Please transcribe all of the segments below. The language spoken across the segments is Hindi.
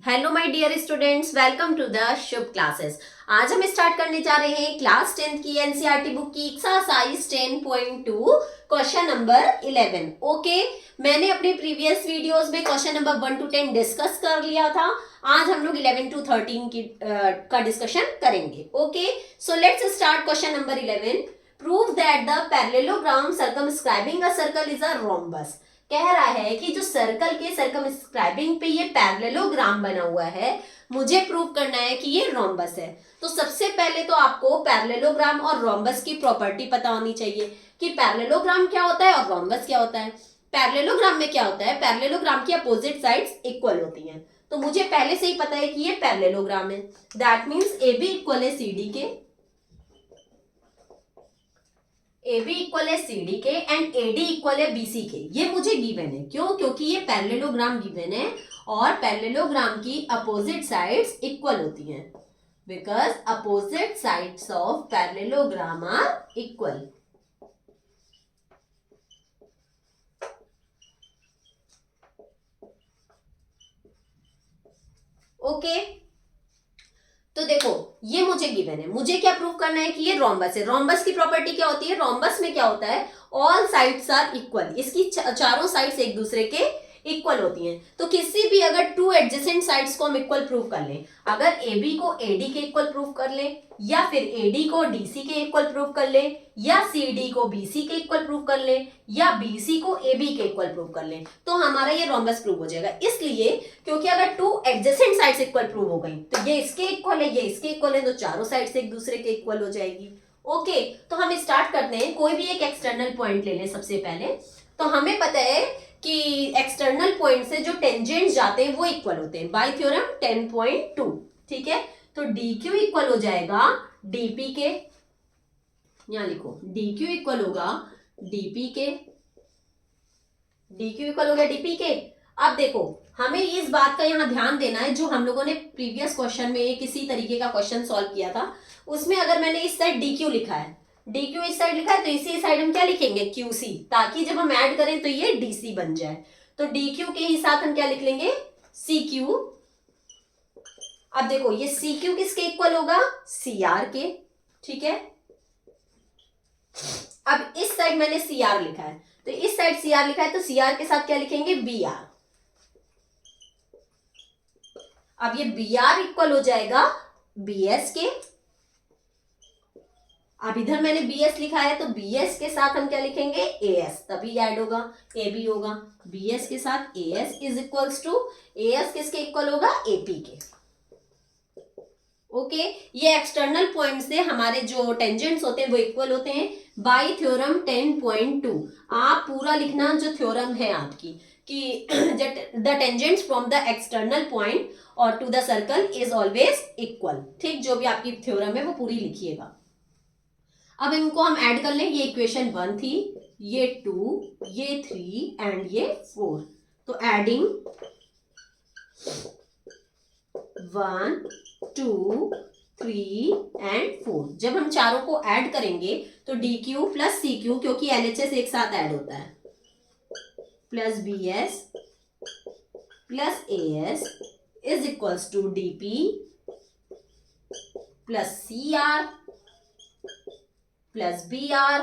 Hello my dear students, welcome to the Shubh classes. आज हम स्टार्ट करने जा रहे हैं क्लास 10th की एनसीईआरटी बुक की एक्सरसाइज 10.2 क्वेश्चन नंबर 11। ओके, मैंने अपने प्रीवियस वीडियोस में क्वेश्चन नंबर 1 to 10 डिस्कस कर लिया था। आज हम लोग 11 to 13 की का डिस्कशन करेंगे। Okay, so let's start question number 11। Prove that the parallelogram circumscribing a circle is a rhombus. कह रहा है कि जो सर्कल के सर्कमस्क्राइबिंग पे ये पैरेललोग्राम बना हुआ है, मुझे प्रूव करना है कि ये रोम्बस है। तो सबसे पहले तो आपको पैरेललोग्राम और रोम्बस की प्रॉपर्टी पता होनी चाहिए कि पैरेललोग्राम क्या होता है और रोम्बस क्या होता है। पैरेललोग्राम में क्या होता है, पैरेललोग्राम की अपोजिट साइड्स इक्वल होती हैं। तो मुझे पहले से ही पता है कि ये पैरेललोग्राम है। That means A B equal है सी डी के, ए बी इक्वल है सी डी के एंड ए डी इक्वल है बी सी के। ये मुझे गिवन है, क्यों? क्योंकि ये पैरेललोग्राम गिवन है और पैरेललोग्राम की अपोजिट साइड्स इक्वल होती हैं, because opposite sides of parallelogram are equal. Okay, तो देखो ये मुझे गिवन है, मुझे क्या प्रूव करना है कि ये रोम्बस है। रोम्बस की प्रॉपर्टी क्या होती है? रोम्बस में क्या होता है, ऑल साइड्स आर इक्वल। इसकी चारों साइड्स एक दूसरे के इक्वल होती हैं। तो किसी भी अगर टू एडजेसेंट साइड्स को हम इक्वल प्रूव कर लें, अगर ए बी को ए डी के इक्वल प्रूव कर लें, या फिर ए डी को डी सी के इक्वल प्रूव कर लें, या सी डी को बी सी के इक्वल प्रूव कर लें, या बी सी को ए बी के इक्वल प्रूव कर लें, तो हमारा ये रोम्बस प्रूव हो जाएगा। इसलिए क्योंकि अगर two adjacent sides equal prove हो गई, तो ये इसके इक्वल है, ये इसके इक्वल है, तो चारों साइड्स एक दूसरे के इक्वल हो जाएगी। ओके, तो हम स्टार्ट करते हैं। कोई भी एक एक्सटर्नल पॉइंट ले लें सबसे पहले। तो हमें पता है कि एक्सटर्नल पॉइंट से जो टेंजेंट जाते हैं वो इक्वल होते हैं बाय थ्योरम 10.2। ठीक है, तो डी क्यू इक्वल हो जाएगा डीपी के, यहां लिखो डी क्यू इक्वल होगा डीपी के, डी क्यू इक्वल हो गया डीपी के। अब देखो हमें इस बात का यहाँ ध्यान देना है, जो हम लोगों ने प्रीवियस क्वेश्चन में किसी तरीके का क्वेश्चन सॉल्व किया था, उसमें अगर मैंने इस साइड डी क्यू लिखा है, डी क्यू इस साइड लिखा है, तो इसी साइड हम क्या लिखेंगे, क्यू सी, ताकि जब हम ऐड करें तो ये डी सी बन जाए। तो डी क्यू के ही साथ हम क्या लिख लेंगे, सी क्यू। अब देखो ये सी क्यू किसके इक्वल होगा, सी आर के। ठीक है, अब इस साइड मैंने सी आर लिखा है, तो इस साइड सी आर लिखा है, तो सी आर के साथ क्या लिखेंगे, बी आर। अब ये बी आर इक्वल हो जाएगा बी एस के। अब इधर मैंने बी एस लिखा है, तो बी एस के साथ हम क्या लिखेंगे, ए एस, तभी ऐड होगा, ए बी होगा। बी एस के साथ A S is equals to, A S किसके इक्वल होगा, ए पी के। ओके, ये एक्सटर्नल पॉइंट से हमारे जो टेंजेंट्स होते हैं वो इक्वल होते हैं बाय थ्योरम 10.2। आप पूरा लिखना जो थ्योरम है आपकी, कि the tangents from the external point और to the circle is always equal. ठीक, जो भी आपकी थ्योरम है वो पूरी लिखिएगा। अब इनको हम ऐड कर लें, ये इक्वेशन 1 थी, ये 2, ये 3 एंड ये 4। तो एडिंग 1, 2, 3 एंड 4, जब हम चारों को ऐड करेंगे तो D Q plus C Q, क्योंकि एलएचएस एक साथ ऐड होता है, plus B S plus A S is equals to DP plus C R plus B R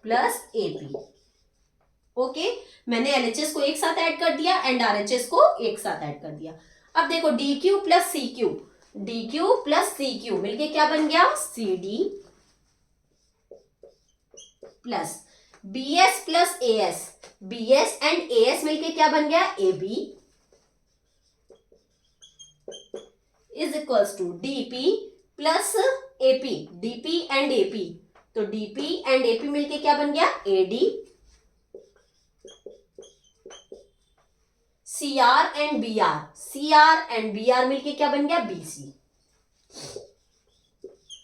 plus A P. Okay, मैंने एलएचएस को एक साथ ऐड कर दिया एंड आरएचएस को एक साथ ऐड कर दिया। अब देखो D Q plus C Q, D Q plus C Q मिलके क्या बन गया, C D plus B S plus A S, B S and A S मिलके क्या बन गया, A B is equals to DP plus AP, DP and AP, तो डीपी एंड एपी मिलके क्या बन गया, AD. C R and B R, C R and B R मिलके क्या बन गया, बीसी।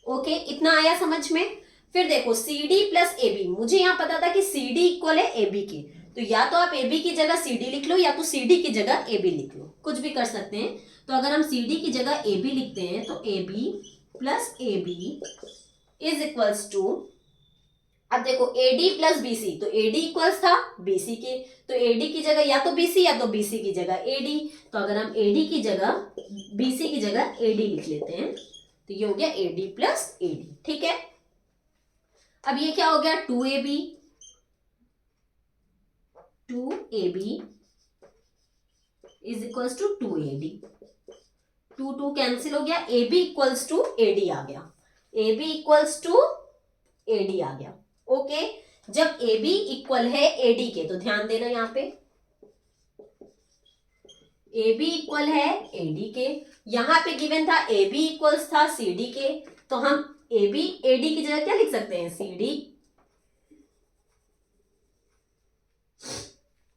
ओके, इतना आया समझ में। फिर देखो C D plus A B, मुझे यहां पता था कि सी डी इक्वल है ए बी के, तो या तो आप ए बी की जगह सी डी लिख लो, या तो सी डी की जगह ए बी लिख लो, कुछ भी कर सकते हैं। तो अगर हम सी डी की जगह ए बी लिखते हैं, तो A B plus A B is equals to अब देखो AD प्लस BC, तो AD इक्वल्स था BC के, तो AD की जगह या तो BC या तो BC की जगह AD। तो अगर हम AD की जगह BC की जगह AD लिख लेते हैं तो ये हो गया AD प्लस AD। ठीक है, अब ये क्या हो गया 2AB, 2AB is equals to 2AD, 2 cancel हो गया, AB इक्वल्स टू AD आ गया, AB इक्वल्स टू AD आ गया। ओके, जब AB इक्वल है AD के, तो ध्यान देना यहां पे AB इक्वल है AD के, यहां पे गिवन था AB इक्वल्स था CD के, तो हम AB AD की जगह क्या लिख सकते हैं CD,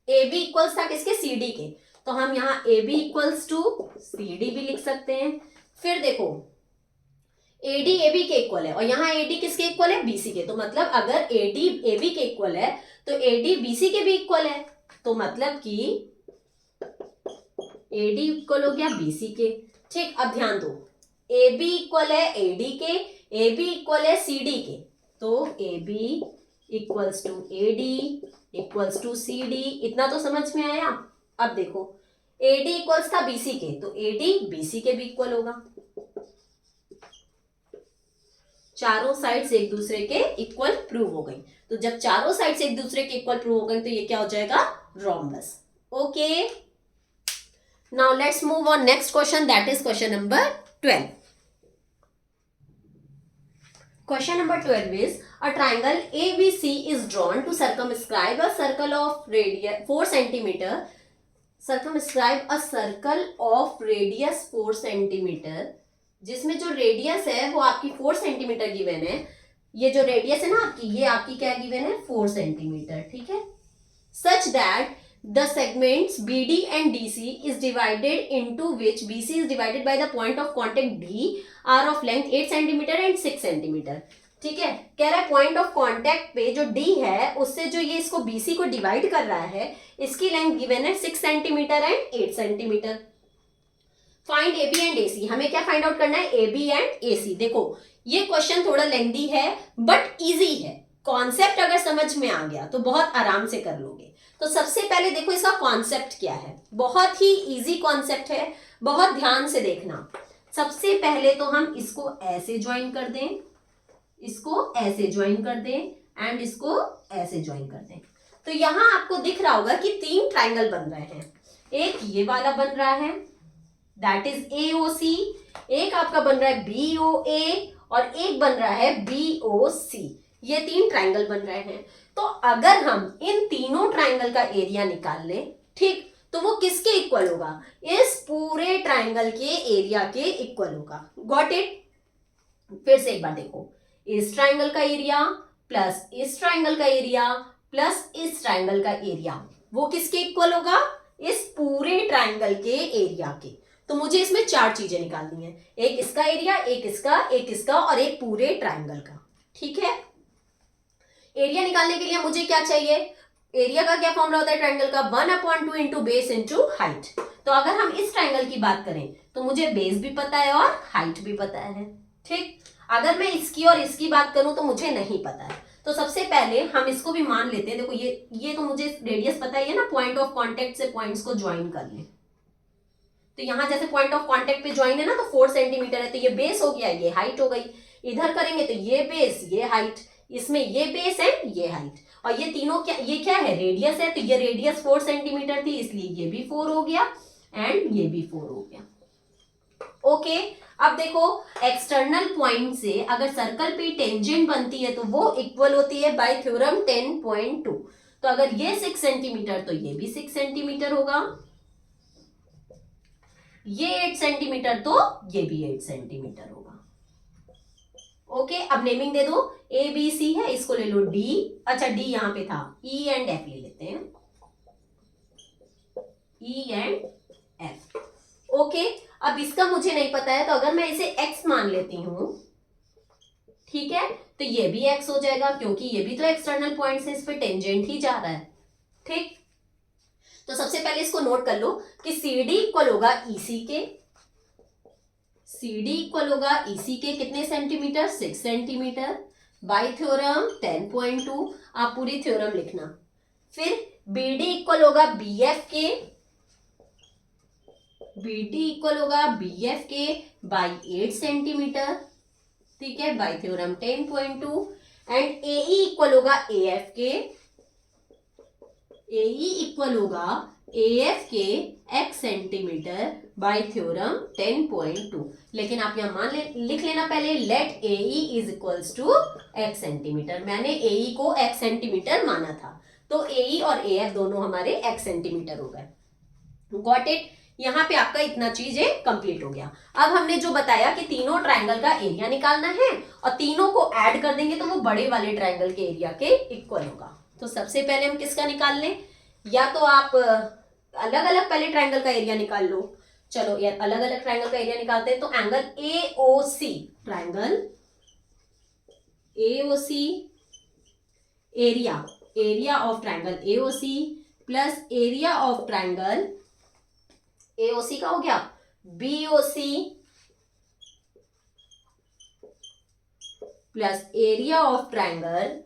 AB इक्वल्स था किसके CD के, तो हम यहां AB इक्वल्स टू CD भी लिख सकते हैं। फिर देखो AD AB के इक्वल है और यहाँ AD किसके इक्वल है BC के, तो मतलब अगर AD AB के इक्वल है तो AD BC के भी इक्वल है, तो मतलब कि AD इक्वल हो गया BC के। ठीक, अब ध्यान दो AB इक्वल है AD के, AB इक्वल है CD के, तो AB equals to AD equals to CD, इतना तो समझ में आया। अब देखो AD इक्वल्स था BC के, तो AD BC के भी इक्वल होगा, चारों साइड्स एक दूसरे के इक्वल प्रूव हो गई। तो जब चारों साइड्स एक दूसरे के इक्वल प्रूव हो गई तो ये क्या हो जाएगा rhombus. Okay, now let's move on next question, that is question number 12। Question number 12 is a triangle ABC is drawn to circumscribe a circle of radius 4 centimeter. Circumscribe a circle of radius 4 centimeter, जिसमें जो रेडियस है वो आपकी 4 सेंटीमीटर गिवन है। ये जो रेडियस है ना आपकी, ये आपकी क्या गिवन है 4 सेंटीमीटर। ठीक है, such that the segments BD and DC is divided into which BC is divided by the point of contact D are of length 8 centimetre and 6 centimetre. ठीक है, कह रहा है पॉइंट ऑफ कांटेक्ट पे जो D है उससे जो ये इसको BC को डिवाइड कर रहा है, इसकी लेंथ गिवन है 6 centimetre and 8 centimetre. Find AB and AC, हमें क्या फाइंड आउट करना है AB एंड AC। देखो ये क्वेश्चन थोड़ा लेंथी है बट इजी है, कॉन्सेप्ट अगर समझ में आ गया तो बहुत आराम से कर लोगे। तो सबसे पहले देखो इसका कॉन्सेप्ट क्या है, बहुत ही इजी कॉन्सेप्ट है, बहुत ध्यान से देखना। सबसे पहले तो हम इसको ऐसे ज्वाइन कर दें, इसको ऐसे ज्वाइन कर दें एंड इसको ऐसे ज्वाइन कर दें। तो यहां आपको दिख रहा होगा कि 3 ट्राइंगल बन रहे हैं, एक ये वाला बन रहा है दैट इज AOC, एक आपका बन रहा है BOA और एक बन रहा है BOC। ये 3 ट्राइंगल बन रहे हैं। तो अगर हम इन तीनों ट्राइंगल का एरिया निकाल लें, ठीक, तो वो किसके इक्वल होगा, इस पूरे ट्राइंगल के एरिया के इक्वल होगा। Got it. फिर से एक बार देखो, इस ट्राइंगल का एरिया प्लस इस ट्राइंगल का एरिया प्लस इस ट्राइंगल का एरिया, वो किसके इक्वल होगा, इस पूरे ट्राइंगल के एरिया के। तो मुझे इसमें 4 चीजें निकालनी है, एक इसका एरिया, एक इसका और एक पूरे ट्राइंगल का। ठीक है, एरिया निकालने के लिए मुझे क्या चाहिए, एरिया का क्या फॉर्मूला होता है ट्राइंगल का, 1/2 इंटू बेस इंटू हाइट। तो अगर हम इस ट्राइंगल की बात करें तो मुझे बेस भी पता है और हाइट भी पता है। ठीक, अगर मैं इसकी और इसकी बात करूं तो मुझे नहीं पता है। तो सबसे पहले हम इसको भी मान लेते हैं। देखो ये तो मुझे रेडियस पता ही है ना, पॉइंट ऑफ कांटेक्ट से पॉइंट्स को ज्वाइन कर ले। तो यहां जैसे पॉइंट ऑफ कांटेक्ट पे ज्वाइन है ना, तो 4 सेंटीमीटर है, तो ये बेस हो गया, ये हाइट हो गई। इधर करेंगे तो ये बेस, ये हाइट, इसमें ये बेस एंड ये हाइट, और ये तीनों क्या, ये क्या है रेडियस है, तो ये रेडियस 4 सेंटीमीटर थी, इसलिए ये भी 4 हो गया एंड ये भी 4 हो गया। ओके, अब देखो एक्सटर्नल पॉइंट से अगर सर्कल पे टेंजेंट बनती है तो वो इक्वल होती है बाय थ्योरम 10.2। तो अगर ये 6 सेंटीमीटर तो ये भी 6 सेंटीमीटर होगा, ये 8 सेंटीमीटर तो ये भी 8 सेंटीमीटर होगा। ओके, अब नेमिंग दे दो, ABC है, इसको ले लो D, अच्छा D यहां पे था, E एंड F ले लेते हैं, E एंड F। ओके, अब इसका मुझे नहीं पता है, तो अगर मैं इसे X मान लेती हूं, ठीक है, तो ये भी X हो जाएगा क्योंकि ये भी तो एक्सटर्नल पॉइंट से इस पे टेंजेंट ही जा रहा है। ठीक, तो सबसे पहले इसको नोट कर लो कि CD इक्वल होगा EC के, CD इक्वल होगा EC के कितने सेंटीमीटर, 6 सेंटीमीटर। बाई थ्योरम 10.2, आप पूरी थ्योरम लिखना। फिर बी डी इक्वल होगा बी एफ के, बी डी इक्वल होगा बी एफ के बाई 8 सेंटीमीटर, ठीक है, by theorem 10.2। And A equal होगा ए एफ के, ए इक्वल होगा ए एफ के एक्स सेंटीमीटर बाई थ्योरम 10.2। लेकिन आप यहां लिख लेना पहले, let A is equals to X centimetre. मैंने ए को एक्स सेंटीमीटर माना था, तो ए और ए एफ दोनों हमारे एक्स सेंटीमीटर हो गए। Got it? यहाँ पे आपका इतना चीजें कंप्लीट हो गया। अब हमने जो बताया कि तीनों ट्रायंगल का एरिया निकालना है और तीनों को ऐड कर देंगे तो वो बड़े वाले ट्रायंगल के एरिया के इक्वल होगा। तो सबसे पहले हम किसका निकाल लें? या तो आप अलग अलग पहले ट्रायंगल का एरिया निकाल लो। चलो यार, अलग अलग ट्रायंगल का एरिया निकालते हैं। तो angle AOC, triangle AOC, area, area of triangle AOC plus area of triangle AOC का हो गया BOC plus area of triangle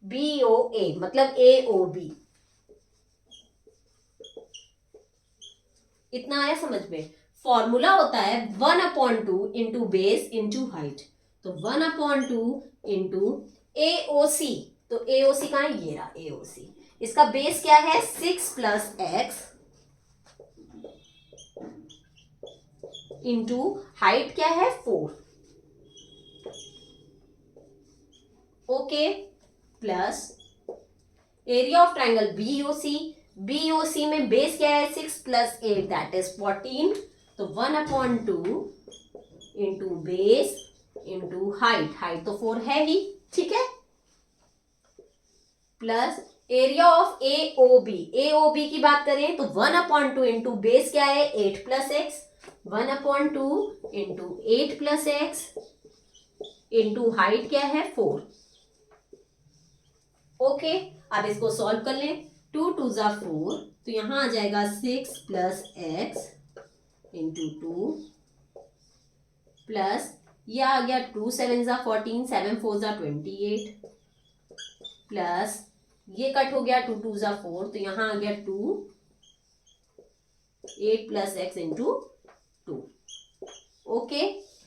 BOA, मतलब एओबी। इतना आया समझ में? फॉर्मूला होता है 1/2 इंटू बेस इंटू हाइट। तो 1/2 इंटू एओसी, तो एओसी कहां है? ये रहा एओसी। इसका बेस क्या है? 6 प्लस एक्स इंटू हाइट क्या है? 4। Okay, plus area of triangle BOC, BOC में बेस क्या है? 6 प्लस 8 दैट इज 14। तो 1/2 into base into height, height तो 4 है ही, ठीक है, plus area of AOB, AOB की बात करें तो 1/2 इंटू बेस क्या है? 8 plus x, 1/2 into 8 plus x into height क्या है? 4। ओके, अब इसको सॉल्व कर लें। 2 2 जा 4, तो यहां आ जाएगा 6 प्लस एक्स इंटू 2 प्लस ये आ गया 2 7 जा 14, 7 4 जा 28 प्लस ये कट हो गया 2 2 जा 4, तो यहां आ गया 2 8 प्लस एक्स इंटू 2। ओके,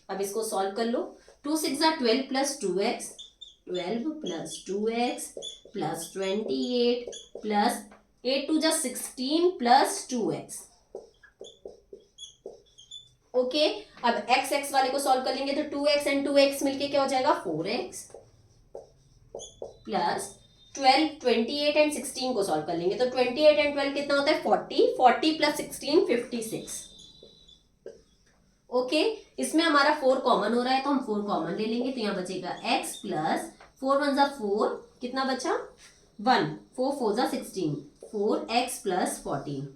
अब इसको सॉल्व कर लो। 2 6 जा 12 plus 2x, 12 plus 2x plus 28 plus 8 2 जा 16 प्लस 2x। ओके, अब x x वाले को सॉल्व कर लेंगे तो 2x एंड 2x मिलके क्या हो जाएगा? 4x प्लस 12 28 एंड 16 को सॉल्व कर लेंगे तो 28 एंड 12 कितना होता है? 40, 40 प्लस 16 56। ओके, इसमें हमारा 4 कॉमन हो रहा है तो हम 4 कॉमन ले लेंगे, तो यहां बचेगा x प्लस 4 1 जा 4, कितना बचा? 1, 4 4 जा 16, 4x प्लस 14।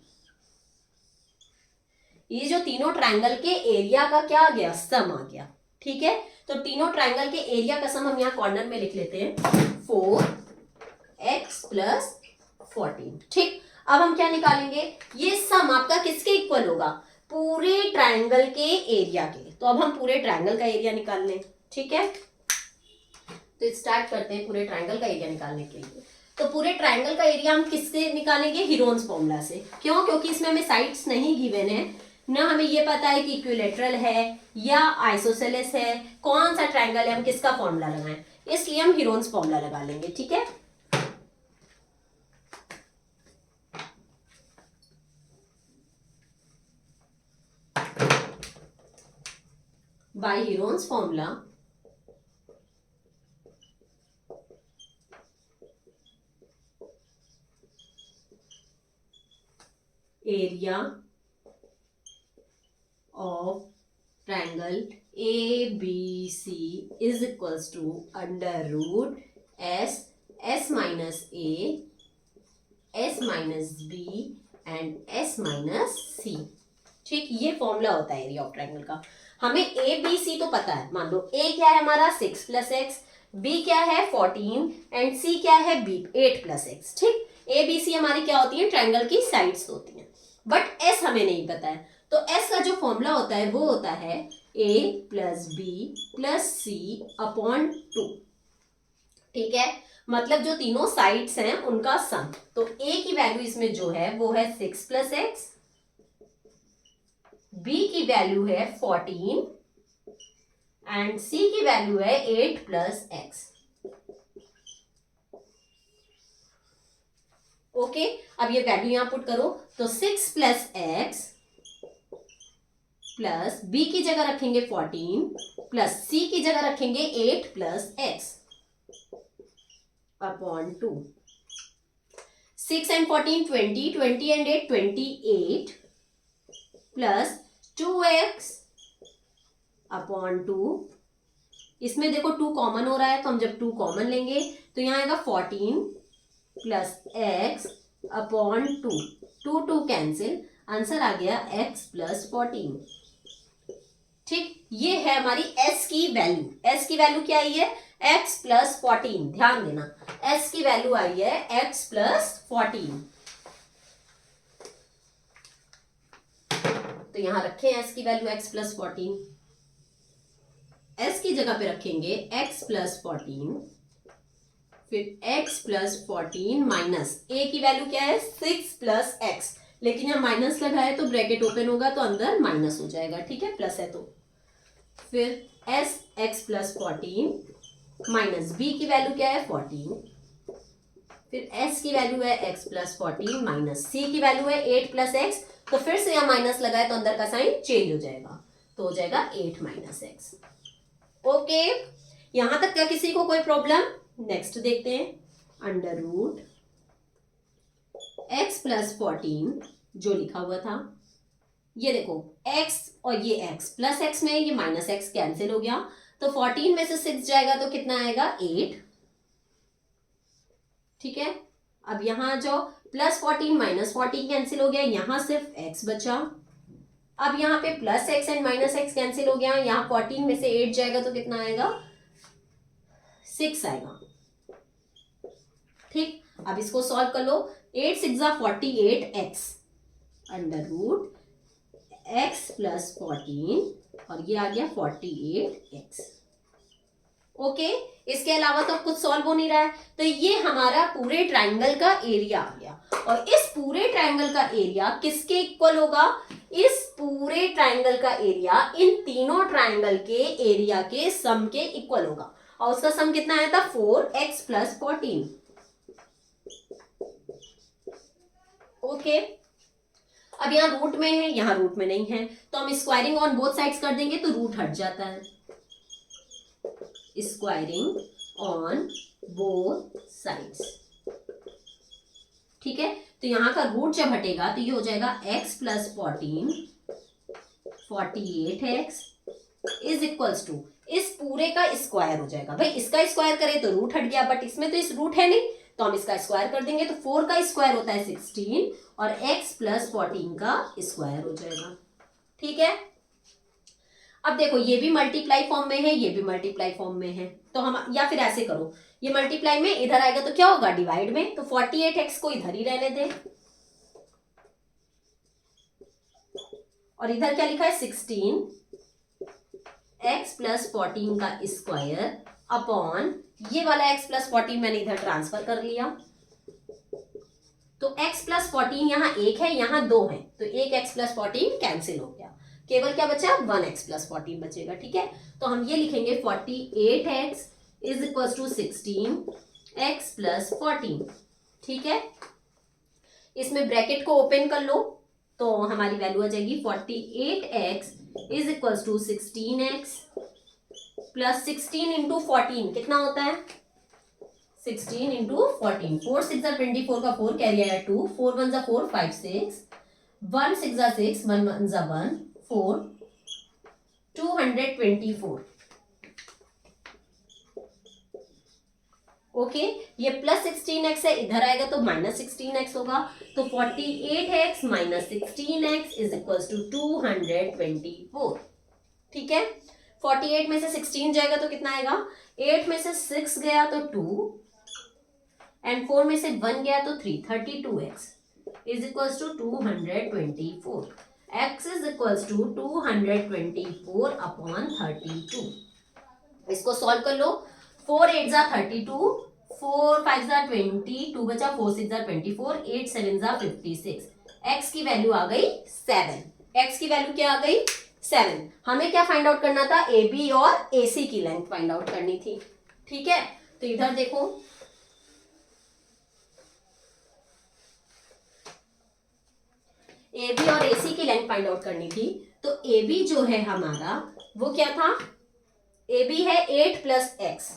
ये जो तीनों ट्रायंगल के एरिया का क्या आ गया? सम आ गया, ठीक है। तो तीनों ट्रायंगल के एरिया का सम हम यहाँ कॉर्नर में लिख लेते हैं 4x प्लस 14, ठीक। अब हम क्या निकालेंगे? ये सम आपका किसके इक्वल होगा? पूरे ट्रायंगल के एरिया के। तो अब हम पूरे ट्रायंगल का एरिया निकाल लें, ठीक है। तो स्टार्ट करते हैं पूरे ट्रायंगल का एरिया निकालने के लिए। तो पूरे ट्रायंगल का एरिया हम किससे निकालेंगे? हीरोन्स फॉर्मूला से। क्यों? क्योंकि इसमें हमें साइड्स नहीं गिवन है ना, हमें ये पता है कि इक्विलेटरल है या आइसोसेलेस है, कौन सा ट्रायंगल है, हम किसका फॉर्मूला लगाएं, इसलिए हम हीरोन्स फॉर्मूला लगा लेंगे, ठीक है। By Heron's formula area of triangle ABC is equals to under root S minus A, S minus B and S minus C, ठीक। ये फॉर्मूला होता है एरिया ऑफ ट्रायंगल का। हमें ABC तो पता है, मान लो A क्या है हमारा 6 प्लस एक्स, B क्या है 14 एंड C क्या है B 8 प्लस एक्स, ठीक। ABC हमारी क्या होती है? ट्रायंगल की साइड्स होती हैं, बट S हमें नहीं पता है। तो S का जो फॉर्मूला होता है वो होता है A plus B plus C upon 2, ठीक है, मतलब जो तीनों साइड्स हैं उनका सम। तो a की वैल्यू इसमें जो है वो है 6 प्लस एक्स, b की वैल्यू है 14 एंड c की वैल्यू है 8 प्लस एक्स। ओके, अब ये वैल्यू यहां पुट करो तो 6 प्लस एक्स प्लस b की जगह रखेंगे 14 प्लस c की जगह रखेंगे 8 plus x upon 2। 6 and 14 20, 20 and 8 28 plus 2x upon 2। इसमें देखो 2 कॉमन हो रहा है, तो हम जब 2 कॉमन लेंगे तो यहां आएगा 14 plus x upon 2। 2 2 cancel, answer आ गया x प्लस 14। ठीक, ये है हमारी s की वैल्यू। s की वैल्यू क्या आई है? x plus 14। ध्यान देना, s की वैल्यू आई है x प्लस 14। तो यहां रखें s की वैल्यू x प्लस 14। s की जगह पे रखेंगे x प्लस 14, फिर x प्लस 14 माइनस a की वैल्यू क्या है? 6 प्लस एक्स, लेकिन यहाँ माइनस लगा है तो ब्रैकेट ओपन होगा तो अंदर माइनस हो जाएगा। ठीक है, प्लस है तो फिर s x plus 14 minus b की वैल्यू क्या है? 14, फिर s की वैल्यू है x प्लस 14 माइनस c की वैल्यू है 8 प्लस एक्स। तो फिर से यहाँ माइनस लगा है तो अंदर का साइन चेंज हो जाएगा, तो हो जाएगा 8 माइनस एक्स। ओके, यहां तक क्या किसी को कोई प्रॉब्लम? नेक्स्ट देखते हैं, अंडर रूट x प्लस 14 जो लिखा हुआ था, ये देखो x और ये x प्लस एक्स में ये माइनस एक्स कैंसिल हो गया, तो 14 में से 6 जाएगा तो कितना आएगा? 8। ठीक है, अब यहां जाओ, प्लस 14 माइनस 14 कैंसिल हो गया, यहां सिर्फ x बचा। अब यहाँ पे plus x and minus x cancel हो गया, यहाँ 14 में से 8 जाएगा तो कितना आएगा? 6 आएगा। ठीक, अब इसको सॉल्व कर लो। 8 6 48 X under root X plus 14 और ये आ गया 48 एक्स। ओके, इसके अलावा तो कुछ सॉल्व हो नहीं रहा है, तो ये हमारा पूरे ट्राइंगल का एरिया आ गया। और इस पूरे ट्राइंगल का एरिया किसके इक्वल होगा? इस पूरे ट्राइंगल का एरिया इन तीनों ट्राइंगल के एरिया के सम के इक्वल होगा, और उसका सम कितना आया था? 4x plus 14। ओके, अब यहाँ रूट में है, यहाँ रूट में नहीं है, तो हम स्क्वायरिंग ऑन बोथ साइड्स कर देंगे तो रूट हट जाता है। स्क्वायरिंग ऑन बोथ साइड्स, ठीक है, तो यहां का रूट जब हटेगा तो ये हो जाएगा x plus 14 48x is equals to, इस पूरे का स्क्वायर हो जाएगा। भाई इसका स्क्वायर करें तो रूट हट गया, बट इसमें तो इस रूट है नहीं, तो हम इसका स्क्वायर कर देंगे, तो 4 का स्क्वायर होता है 16 और x प्लस 14 का स्क्वायर हो जाएगा। ठीक है, अब देखो ये भी मल्टीप्लाई फॉर्म में है, ये भी मल्टीप्लाई फॉर्म में है, तो हम या फिर ऐसे करो, ये मल्टीप्लाई में इधर आएगा तो क्या होगा? डिवाइड में, तो 48x को इधर ही रहने दे, और इधर क्या लिखा है? 16 x प्लस 14 का स्क्वायर अपॉन ये वाला x प्लस 14 मैंने इधर ट्रांसफर कर लिया, तो x प्लस 14 यहाँ 1 है, यहाँ 2 है, तो एक x प्लस 14 कैंसिल हो गया, केवल क्या बचा? 1x प्लस 14 बचेगा। ठीक है, तो हम ये लिखेंगे 48x is equal to 16x plus 14। ठीक है, इसमें ब्रैकेट को ओपन कर लो तो हमारी वैल्यू आ जाएगी 48x is equal to 16x plus 16 into 14 कितना होता है? 16 इंटू 14, 4 6 24 का 4 कैरी आया 2, 4 1 4 5 6 1 6 6 1 1 1 4 224। ओके, ये प्लस 16x है, इधर आएगा तो माइनस 16x होगा, तो 48x minus 16x is equal to 224। ठीक है, 48 में से 16 जाएगा तो कितना आएगा? 8 में से 6 गया तो 2 एंड 4 में से 1 गया तो 3, 32x is equal to 224। x is equal to 224 upon 32। इसको सॉल्व कर लो 4 8 जा 32, 4 5 जा 20, 2 बचा, 4 6 जा 24, 8 7 जा 56। x की वैल्यू आ गई 7। x की वैल्यू क्या आ गई 7। हमें क्या फाइंड आउट करना था, ए बी और ए सी की लेंथ फाइंड आउट करनी थी। ठीक है, तो इधर देखो ए बी और ए सी की लेंथ फाइंड आउट करनी थी। तो ए बी जो है हमारा वो क्या था, ए बी है 8 प्लस एक्स,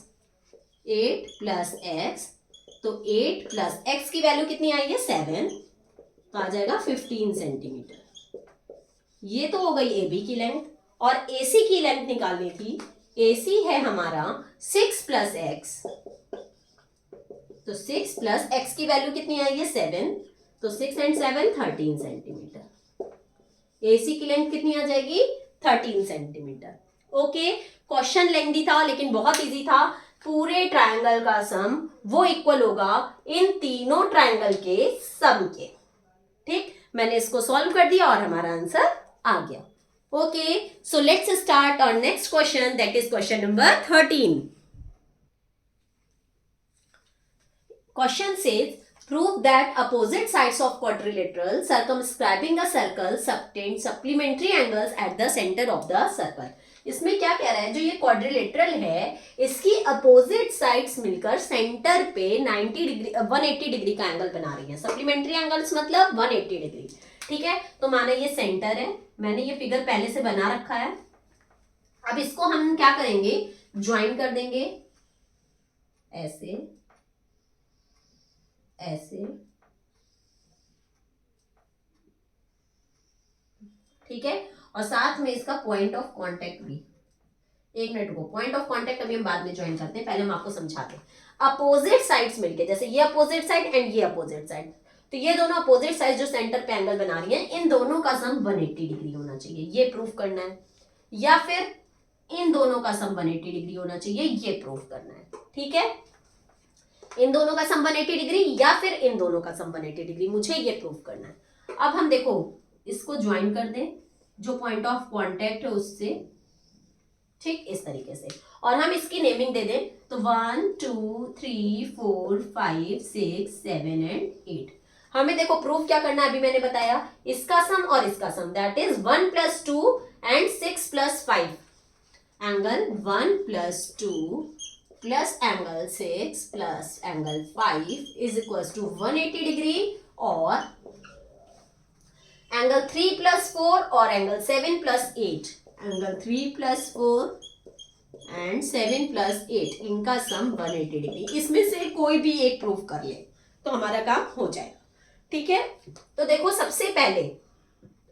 8 प्लस एक्स, तो 8 प्लस एक्स की वैल्यू कितनी आई है 7, तो आ जाएगा 15 सेंटीमीटर। ये तो हो गई ए बी की लेंथ। और ए सी की लेंथ निकालनी थी, ए सी है हमारा 6 प्लस एक्स, तो 6 प्लस एक्स की वैल्यू कितनी आई है 7, तो 6 एंड 7 13 सेंटीमीटर। एसी की लेंथ कितनी आ जाएगी 13 सेंटीमीटर। ओके, क्वेश्चन लेंथी था लेकिन बहुत इजी था। पूरे ट्रायंगल का सम वो इक्वल होगा इन तीनों ट्रायंगल के सम के। ठीक, मैंने इसको सॉल्व कर दिया और हमारा आंसर आ गया। ओके, सो लेट्स स्टार्ट और next question, that is question number 13। Question says prove that opposite sides of quadrilateral circumscribing a circle subtend supplementary angles at the center of the circle। इसमें क्या कह रहा है, जो ये क्वाड्रिलेटरल है इसकी अपोजिट साइड्स मिलकर सेंटर पे 90 डिग्री 180 डिग्री का एंगल बना रही है। सप्लीमेंट्री एंगल्स मतलब 180 डिग्री। ठीक है, तो माना ये सेंटर है, मैंने ये फिगर पहले से बना रखा है। अब इसको हम क्या करेंगे, ज्वाइन कर देंगे ऐसे ऐसे। ठीक है, और साथ में इसका पॉइंट ऑफ कांटेक्ट भी। एक मिनट को, पॉइंट ऑफ कांटेक्ट अभी हम बाद में ज्वाइन करते हैं, पहले हम आपको समझाते हैं। अपोजिट साइड्स मिलके, जैसे ये अपोजिट साइड एंड ये अपोजिट साइड, तो ये दोनों अपोजिट साइड जो सेंटर पे एंगल बना रही है, इन दोनों का सम 180 डिग्री होना चाहिए, ये प्रूफ करना है। या फिर इन दोनों का सम 180 डिग्री होना चाहिए, ये प्रूफ करना है। ठीक है, इन दोनों का सम 180 डिग्री या फिर इन दोनों का सम 180 डिग्री, मुझे ये प्रूफ करना है। अब हम देखो इसको ज्वाइन कर दें जो पॉइंट ऑफ कांटेक्ट है उससे, ठीक इस तरीके से, और हम इसकी नेमिंग दे दें तो 1 2 3 4 5 6 7 एंड 8। हमें देखो प्रूफ क्या करना है, अभी मैंने बताया इसका सम और इसका sum, that is 1 + 2 and 6 + 5। Angle 1 + 2 plus angle 6 plus angle 5 is equal to 180 degree, और एंगल 3 + 4 और एंगल 7 + 8, एंगल 3 + 4 एंड 7 + 8, इनका सम 180 डिग्री। इसमें से कोई भी एक प्रूफ कर ले तो हमारा काम हो जाएगा। ठीक है, तो देखो सबसे पहले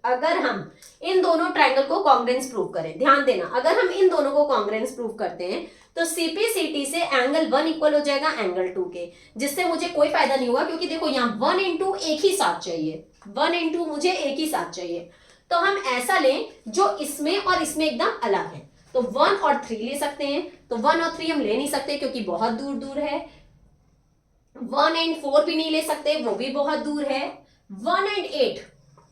अगर हम इन दोनों ट्रायंगल को कॉन्ग्रुएंस प्रूव करें, ध्यान देना, अगर हम इन दोनों को कॉन्ग्रुएंस प्रूव करते हैं तो सीपीसीटी से एंगल 1 इक्वल हो जाएगा एंगल 2 के, जिससे मुझे कोई फायदा नहीं हुआ क्योंकि देखो यहाँ 1 × एक ही साथ चाहिए, 1 × मुझे एक ही साथ चाहिए। तो हम ऐसा लें जो इसमें और इसमें एकदम अलग है, तो 1 और 3 ले सकते हैं। तो 1 और 3 हम ले नहीं सकते क्योंकि बहुत दूर दूर है। 1 एंड 4 भी नहीं ले सकते, वो भी बहुत दूर है। 1 एंड 8,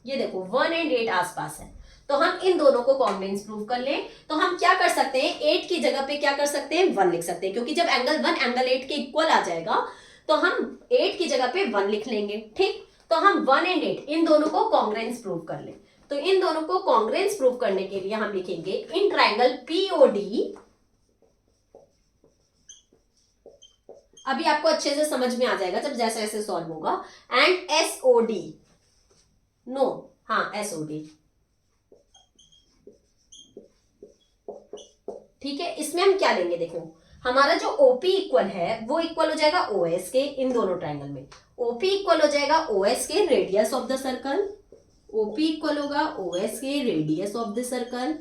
ये देखो 1 एंड 8 आसपास है, तो हम इन दोनों को कॉन्ग्रुएंस प्रूव कर लें तो हम क्या कर सकते हैं, 8 की जगह पे क्या कर सकते हैं 1 लिख सकते हैं, क्योंकि जब एंगल 1 एंगल 8 के इक्वल आ जाएगा तो हम 8 की जगह पे 1 लिख लेंगे। ठीक, तो हम 1 एंड 8 इन दोनों को कॉन्ग्रुएंस प्रूव कर लें। तो इन दोनों को कॉन्ग्रुएंस प्रूव करने के लिए हम लिखेंगे इन ट्रायंगल पीओडी, अभी आपको अच्छे से समझ में आ जाएगा जब जैसे जैसे सॉल्व होगा, एंड एसओडी, नो हाँ एसओडी। ठीक है, इसमें हम क्या लेंगे, देखो हमारा जो ओपी इक्वल है वो इक्वल हो जाएगा ओएस के, इन दोनों ट्रायंगल में ओपी इक्वल हो जाएगा ओएस के radius of the circle, OP equal होगा ओएस के radius of the circle,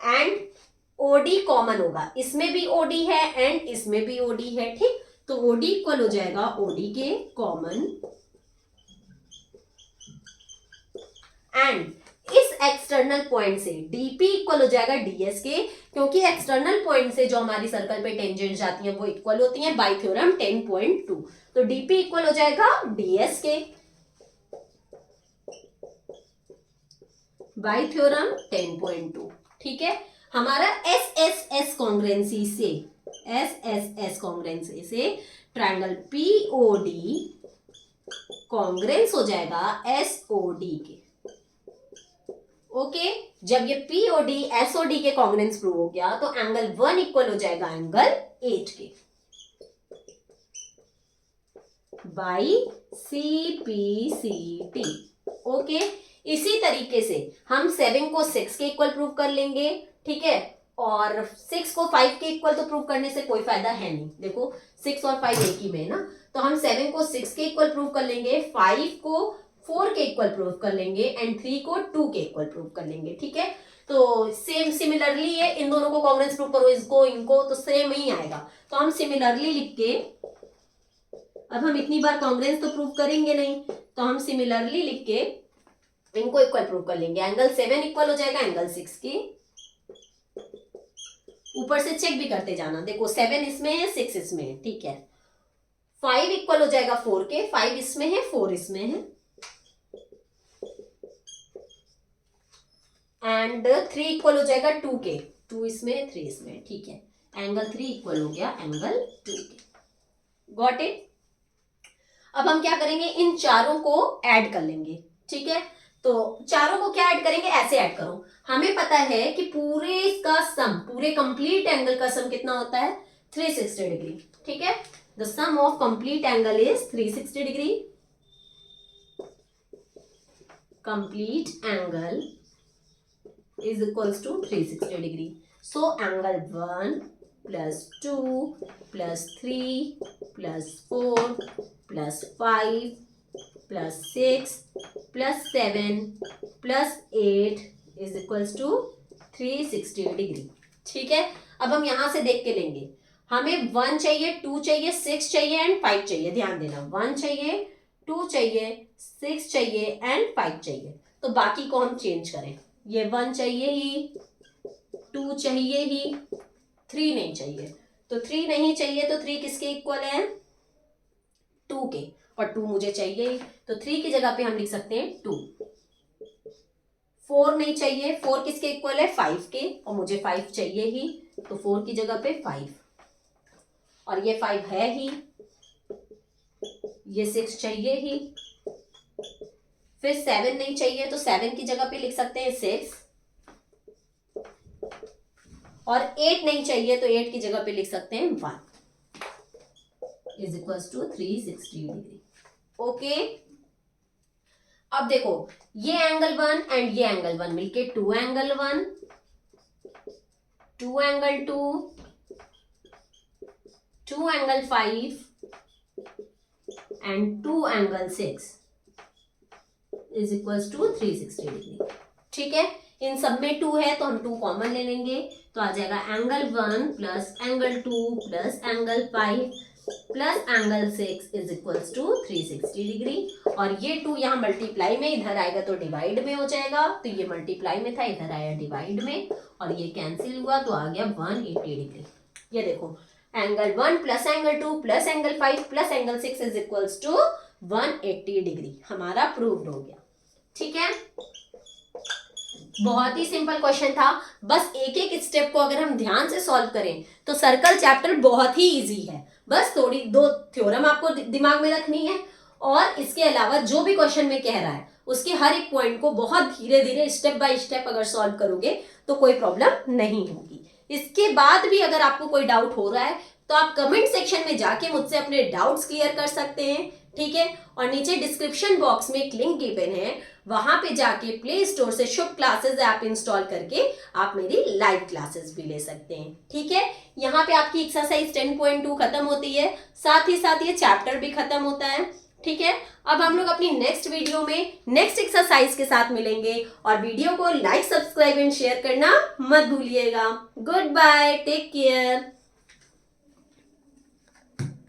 and OD common होगा, इसमें भी ओडी है एंड इसमें भी ओडी है। ठीक, तो ओडी इक्वल हो जाएगा ओडी के कॉमन, एंड इस एक्सटर्नल पॉइंट से डीपी इक्वल हो जाएगा डीएस के, क्योंकि एक्सटर्नल पॉइंट से जो हमारी सर्कल पे टेंजेंट जाती हैं वो इक्वल होती हैं बाय थ्योरम 10.2, तो डीपी इक्वल हो जाएगा डीएस के बाय थ्योरम 10.2। ठीक है, हमारा एस एस एस कॉन्ग्रेंसी से ट्रायंगल पीओडी कॉन्ग्रेंस हो जाएगा एसओडी के। ओके, जब ये पीओडी एसओडी के कॉन्ग्रेंस प्रूव हो गया तो एंगल 1 इक्वल हो जाएगा एंगल 8 के बाई CPCT। ओके, इसी तरीके से हम 7 को 6 के इक्वल प्रूव कर लेंगे, ठीक है, और 6 को 5 के इक्वल तो प्रूव करने से कोई फायदा है नहीं, देखो 6 और 5 एक ही में है ना, तो हम 7 को 6 के इक्वल प्रूव कर लेंगे, 5 को 4 के इक्वल प्रूव कर लेंगे एंड 3 को 2 के इक्वल प्रूव कर लेंगे, ठीक है। तो सेम सिमिलरली है, इन दोनों को कॉन्ग्रेंस प्रूव करो, इसको इनको, तो सेम ही आएगा। तो हम सिमिलरली लिख के, अब हम इतनी बार कॉन्ग्रेंस तो प्रूव करेंगे नहीं, तो हम सिमिलरली लिख के इनको इक्वल प्रूव कर लेंगे। एंगल 7 इक्वल हो जाएगा एंगल 6 के, ऊपर से चेक भी करते जाना, देखो 7 इसमें है 6 इसमें है, ठीक है। 5 इक्वल हो जाएगा 4 के, 5 इसमें है 4 इसमें है, एंड 3 इक्वल हो जाएगा 2 के, 2 इसमें है 3 इसमें है, ठीक है। एंगल 3 इक्वल हो गया एंगल 2 के। Got it. अब हम क्या करेंगे, इन चारों को ऐड कर लेंगे, ठीक है। तो चारों को क्या ऐड करेंगे, ऐसे ऐड करो, हमें पता है कि पूरे इसका सम, पूरे कंप्लीट एंगल का सम कितना होता है 360 डिग्री, ठीक है। The sum of complete angle is 360 degree. Complete angle is equals to 360 degree. So angle 1 plus 2 plus 3 plus 4 plus 5 plus 6 plus 7 plus 8 is equals to 360 degree, ठीक है। अब हम यहां से देख के लेंगे, हमें 1 चाहिए, 2 चाहिए, 6 चाहिए एंड 5 चाहिए। ध्यान देना, 1 चाहिए, 2 चाहिए, 6 चाहिए एंड 5 चाहिए। तो बाकी को हम चेंज करें, ये 1 चाहिए ही, 2 चाहिए ही, 3 नहीं चाहिए, तो 3 नहीं चाहिए तो 3 किसके इक्वल है 2 के, और 2 मुझे चाहिए ही, तो 3 की जगह पे हम लिख सकते हैं 2। 4 नहीं चाहिए, 4 किसके इक्वल है 5 के, और मुझे 5 चाहिए ही, तो 4 की जगह पे 5, और ये 5 है ही, ये 6 चाहिए ही, फिर 7 नहीं चाहिए तो 7 की जगह पे लिख सकते हैं 6, और 8 नहीं चाहिए तो 8 की जगह पे लिख सकते हैं 1 is equals to 360 degree. Okay, अब देखो ये एंगल 1 एंड ये एंगल 1 मिलके 2 angle 1, 2 angle 2, 2 angle 5 and 2 angle 6 is equals to 360 degree, ठीक है। इन सब में 2 है तो हम 2 कॉमन ले लेंगे, तो आ जाएगा angle 1 plus angle 2 plus angle 5 plus angle 6 is equals to 360 degree. और ये 2 यहाँ मल्टीप्लाई में, इधर आएगा तो डिवाइड में हो जाएगा, तो ये मल्टीप्लाई में था, इधर आया डिवाइड में, और ये कैंसिल हुआ तो आ गया 180 डिग्री। ये देखो angle 1 plus angle 2 plus angle 5 plus angle 6 is equals to 180 degree, हमारा प्रूव्ड हो गया, ठीक है। बहुत ही सिंपल क्वेश्चन था, बस एक एक स्टेप को अगर हम ध्यान से सॉल्व करें तो सर्कल चैप्टर बहुत ही इजी है। बस थोड़ी 2 थ्योरम आपको दिमाग में रखनी है, और इसके अलावा जो भी क्वेश्चन में कह रहा है उसके हर एक पॉइंट को बहुत धीरे धीरे स्टेप बाय स्टेप अगर सॉल्व करोगे तो कोई प्रॉब्लम नहीं होगी। इसके बाद भी अगर आपको कोई डाउट हो रहा है तो आप कमेंट सेक्शन में जाके मुझसे अपने डाउट्स क्लियर कर सकते हैं, ठीक है। और नीचे डिस्क्रिप्शन बॉक्स में एक लिंक गिवन है, वहां पे जाके प्ले स्टोर से शुभ क्लासेस ऐप इंस्टॉल करके आप मेरी लाइव क्लासेस भी ले सकते हैं, ठीक है। यहाँ पे आपकी एक्सरसाइज 10.2 खत्म होती है, साथ ही साथ ये चैप्टर भी खत्म होता है, ठीक है। अब हम लोग अपनी नेक्स्ट वीडियो में नेक्स्ट एक्सरसाइज के साथ मिलेंगे, और वीडियो को लाइक सब्सक्राइब एंड शेयर करना मत भूलिएगा। Good bye, take care.